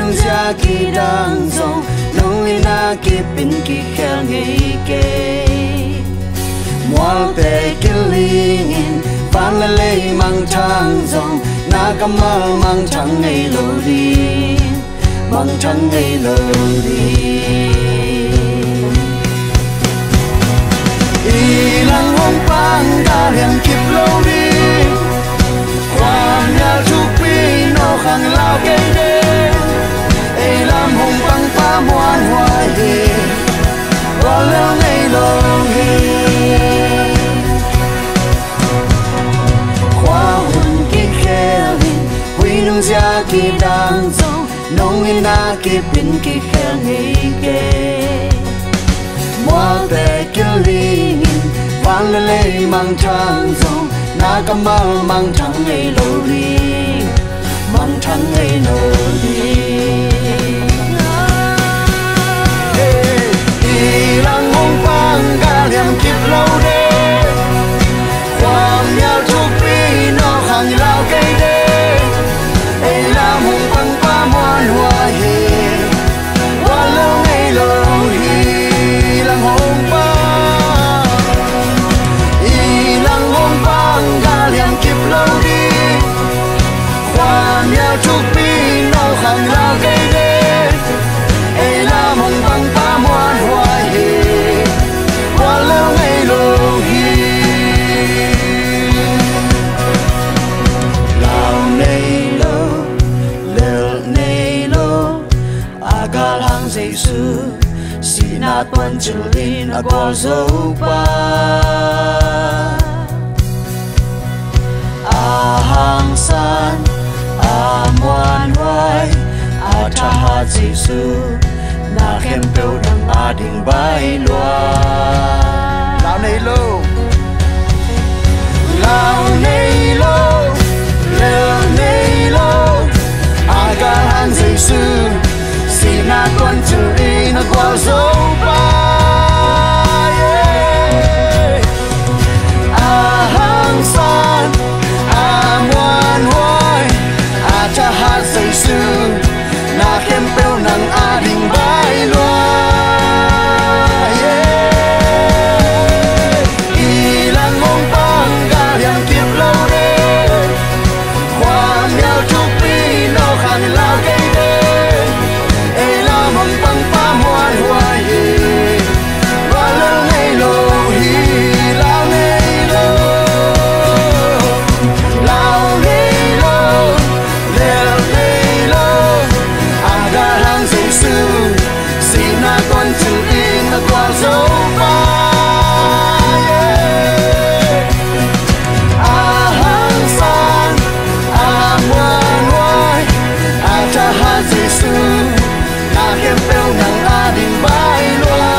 nung xa kỳ đang dòng nung in na kỳ pin kỳ khel ngày kê mua bè kỳ linh van lê mang trăng dòng na cầm mơ mang trăng ngày lâu đi mang trăng ngày lâu đi y lăng hong pang ta liền kịp lâu đi quang nhà chúc pi nó khang lao cây đê y làm hong pang pa muan hoa hi và leo ngày lâu hi khoa hồn kỳ khéo huy nung gia kỳ đang dòng nông in na kỳ pin kỳ khéo ngày kê mua bè kỳ linh van lê mang trăng dòng na cầm mơ mang trăng ngày lâu đi mang trăng ngày lâu đi y lăng hong pang ga liam kịp lâu đê quang nhau chúc pi nó khang lao cây đê y làm hong pang pa muan hoa hi hoa lâu ngày lâu hi lăng hong pang y lăng hong pang ga liam kịp lâu đi quang nhau chúc pi nó khang lao cây đê y làm hong pang pa muan hoa hi hoa lâu ngày lâu hi lao nay lâu lel nay lâu agal hang Jesus sinat pancilin agwal zopa ahang san amuan hoai atahat Jesus na khem peu dang ading bai loa lao nay lâu leo nay lâu agal hang Jesus sinat pancilin agwal zopa ahang san amuan hoai atahat Jesus na khem peu nang ading bai loa y lăng hong pang ga liam kịp lâu đê khoa mèo chúc pi nó khang lao cây đê y làm hong pang pa muan hoa hi và lâu ngày lâu hi lao nay lâu leo nay lâu aga hang Jesus sina con chữ in na qua dấu ba ahang san amuan hoai atahat Jesus na khem peu nang ading bai loa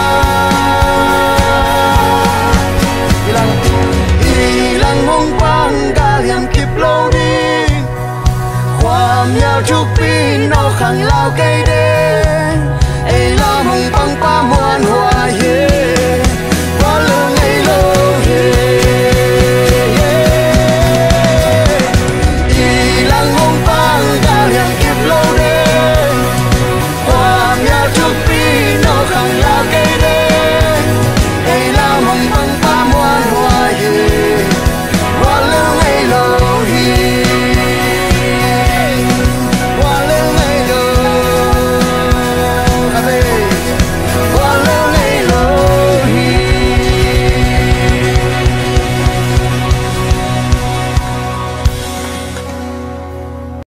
ilang hong pang ga liam kịp lâu đi khoa mèo chúc pi nó khang lao cây đê